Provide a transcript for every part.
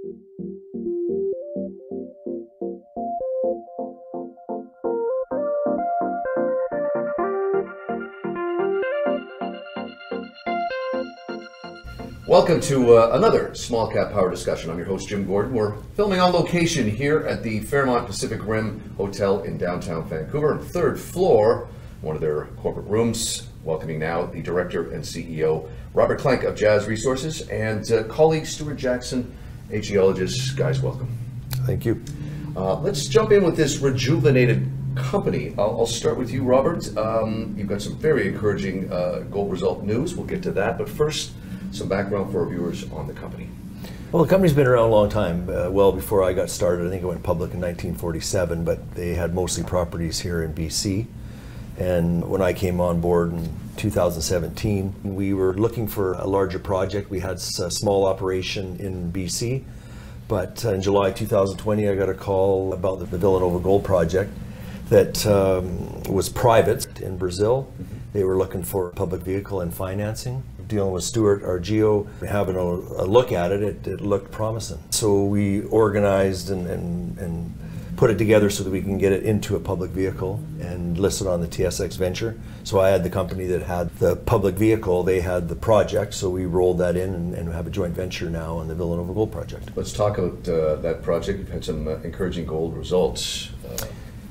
Welcome to another Small Cap Power discussion. I'm your host, Jim Gordon. We're filming on location here at the Fairmont Pacific Rim Hotel in downtown Vancouver, third floor, one of their corporate rooms. Welcoming now the Director and CEO, Robert Klenk of Jazz Resources, and colleague Stewart Jackson, a geologist. Guys, welcome. Thank you. Let's jump in with this rejuvenated company. I'll start with you, Robert. You've got some very encouraging gold result news. We'll get to that, but first, some background for our viewers on the company. Well, the company's been around a long time, well before I got started. I think it went public in 1947, but they had mostly properties here in BC. And when I came on board in 2017, we were looking for a larger project. We had a small operation in BC, but in July 2020, I got a call about the Vila Nova Gold project that was private in Brazil. They were looking for public vehicle and financing. Dealing with Stewart, our geo, having a look at it, it looked promising. So we organized and put it together so that we can get it into a public vehicle and list it on the TSX Venture. So I had the company that had the public vehicle, they had the project, so we rolled that in and have a joint venture now on the Vila Nova Gold project. Let's talk about that project. You've had some encouraging gold results.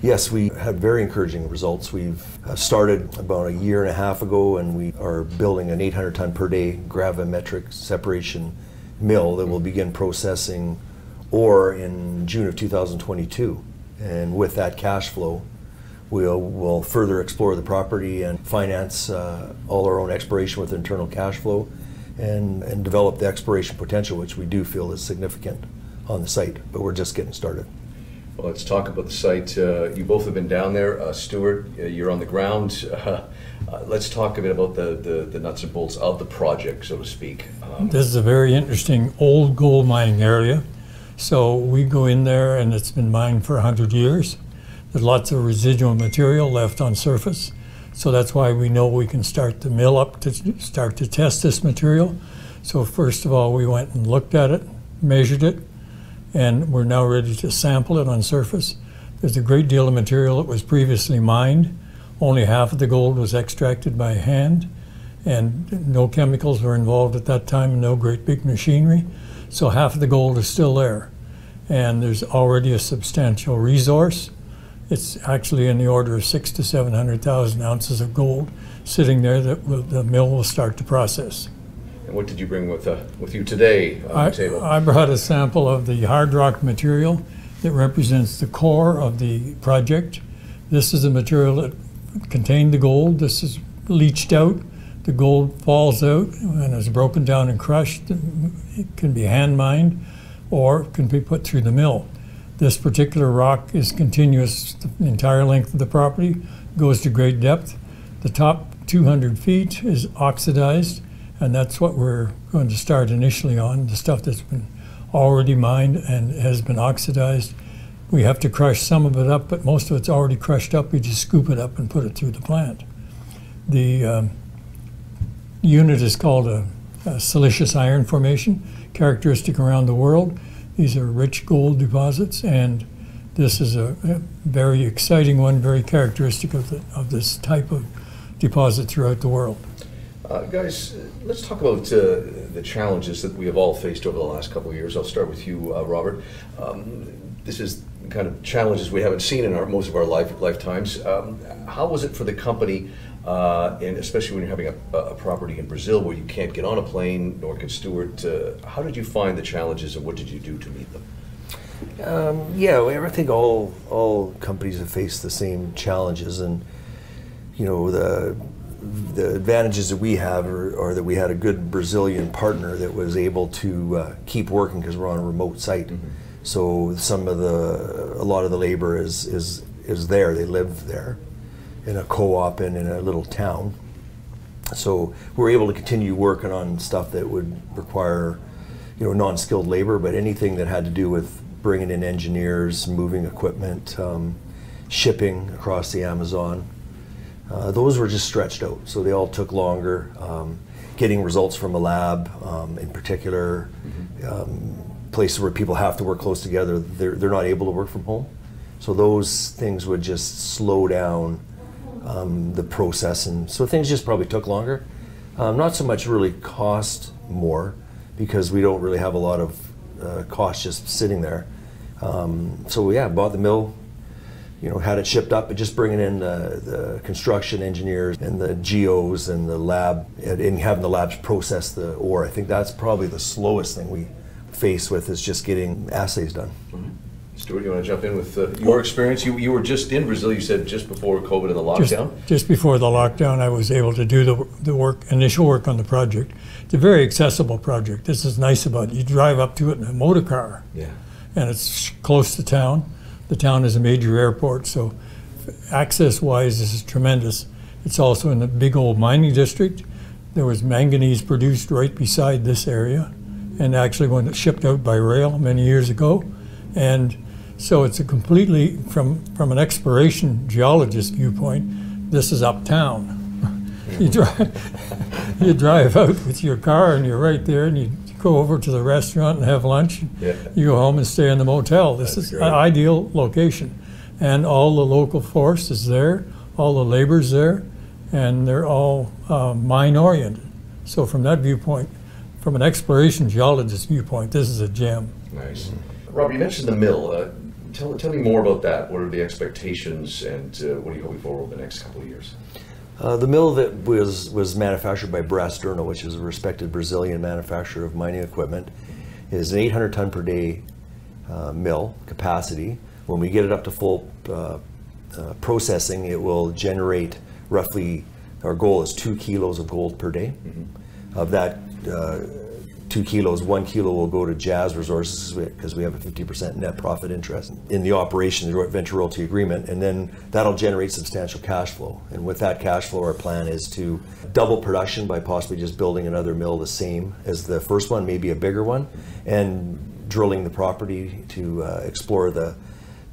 Yes, we had very encouraging results. We've started about a year and a half ago, and we are building an 800 ton per day gravimetric separation mill that will begin processing ore in June of 2022. And with that cash flow, we'll further explore the property and finance all our own exploration with internal cash flow and develop the exploration potential, which we do feel is significant on the site, but we're just getting started. Well, let's talk about the site. You both have been down there. Stewart, you're on the ground. Let's talk a bit about the nuts and bolts of the project, so to speak. This is a very interesting old gold mining area. So we go in there and it's been mined for 100 years. There's lots of residual material left on surface. So that's why we know we can start the mill up to start to test this material. So first of all, we went and looked at it, measured it, and we're now ready to sample it on surface. There's a great deal of material that was previously mined. Only half of the gold was extracted by hand, and no chemicals were involved at that time, no great big machinery. So half of the gold is still there. And there's already a substantial resource. It's actually in the order of 600,000 to 700,000 ounces of gold sitting there that the mill will start to process. And what did you bring with you today on the table? I brought a sample of the hard rock material that represents the core of the project. This is the material that contained the gold. This is leached out. The gold falls out and is broken down and crushed. It can be hand mined or can be put through the mill. This particular rock is continuous the entire length of the property, goes to great depth. The top 200 feet is oxidized, and that's what we're going to start initially on, the stuff that's been already mined and has been oxidized. We have to crush some of it up, but most of it's already crushed up. We just scoop it up and put it through the plant. The unit is called a silicious iron formation, characteristic around the world. These are rich gold deposits, and this is a very exciting one, very characteristic of this type of deposit throughout the world. Guys, let's talk about the challenges that we have all faced over the last couple of years. I'll start with you, Robert. This is the kind of challenges we haven't seen in most of our lifetimes. How was it for the company, and especially when you're having a property in Brazil where you can't get on a plane, nor can Stewart? How did you find the challenges, and what did you do to meet them? Yeah, I think all companies have faced the same challenges, and you know the advantages that we have are that we had a good Brazilian partner that was able to keep working because we're on a remote site. Mm-hmm. So a lot of the labor is there. They live there in a co-op and in a little town. So we're able to continue working on stuff that would require, you know, non-skilled labor, but anything that had to do with bringing in engineers, moving equipment, shipping across the Amazon. Those were just stretched out, so they all took longer. Getting results from a lab, in particular, places where people have to work close together, they're not able to work from home. So those things would just slow down the process, and so things just probably took longer. Not so much really cost more, because we don't really have a lot of cost just sitting there. So yeah, bought the mill, had it shipped up, but just bringing in the construction engineers and the geos and the lab, and having the labs process the ore. I think that's probably the slowest thing we face with, is just getting assays done. Mm-hmm. Stewart, you want to jump in with your experience? You were just in Brazil, you said, just before COVID and the lockdown? Just before the lockdown, I was able to do the initial work on the project. It's a very accessible project. This is nice about it. You drive up to it in a motor car. Yeah. And it's close to town. The town is a major airport, so access-wise, this is tremendous. It's also in a big old mining district. There was manganese produced right beside this area, and actually when it shipped out by rail many years ago. And so it's a completely, from an exploration geologist viewpoint, this is uptown. You drive out with your car and you're right there, and you go over to the restaurant and have lunch. Yeah. You go home and stay in the motel. This is an ideal location. And all the local force is there, all the labor's there, and they're all mine oriented. So from that viewpoint, from an exploration geologist viewpoint, this is a gem. Nice. Rob, you mentioned the mill. Tell me more about that. What are the expectations, and what are you hoping for over the next couple of years? The mill that was manufactured by Brasturno, which is a respected Brazilian manufacturer of mining equipment, is an 800 ton per day mill capacity. When we get it up to full processing, it will generate roughly, our goal is 2 kilos of gold per day. Mm-hmm. Of that 2 kilos, 1 kilo will go to Jazz Resources, because we have a 50% net profit interest in the operation, the joint venture royalty agreement, and then that'll generate substantial cash flow. And with that cash flow, our plan is to double production by possibly just building another mill the same as the first one, maybe a bigger one, and drilling the property to explore the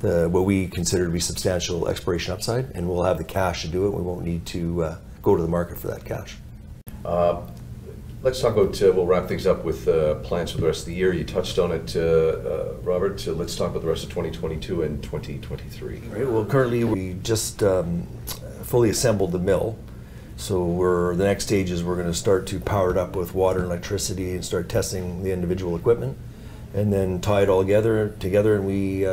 what we consider to be substantial exploration upside, and we'll have the cash to do it. We won't need to go to the market for that cash. Let's talk about, we'll wrap things up with plans for the rest of the year. You touched on it, Robert. Let's talk about the rest of 2022 and 2023. Right, well, currently we just fully assembled the mill. So the next stage is we're going to start to power it up with water and electricity and start testing the individual equipment, and then tie it all together, and we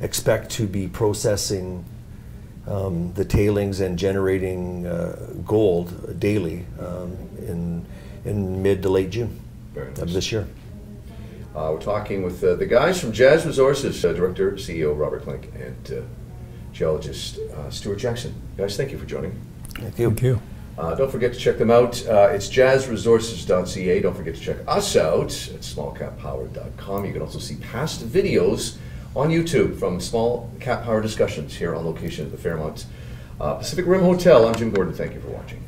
expect to be processing the tailings and generating gold daily in mid to late June of this year. We're talking with the guys from Jazz Resources, Director, CEO Robert Klenk, and geologist Stewart Jackson. Guys, thank you for joining. Thank you. Thank you. Don't forget to check them out. It's jazzresources.ca. Don't forget to check us out at smallcappower.com. You can also see past videos on YouTube from Small Cap Power discussions here on location at the Fairmont Pacific Rim Hotel. I'm Jim Gordon. Thank you for watching.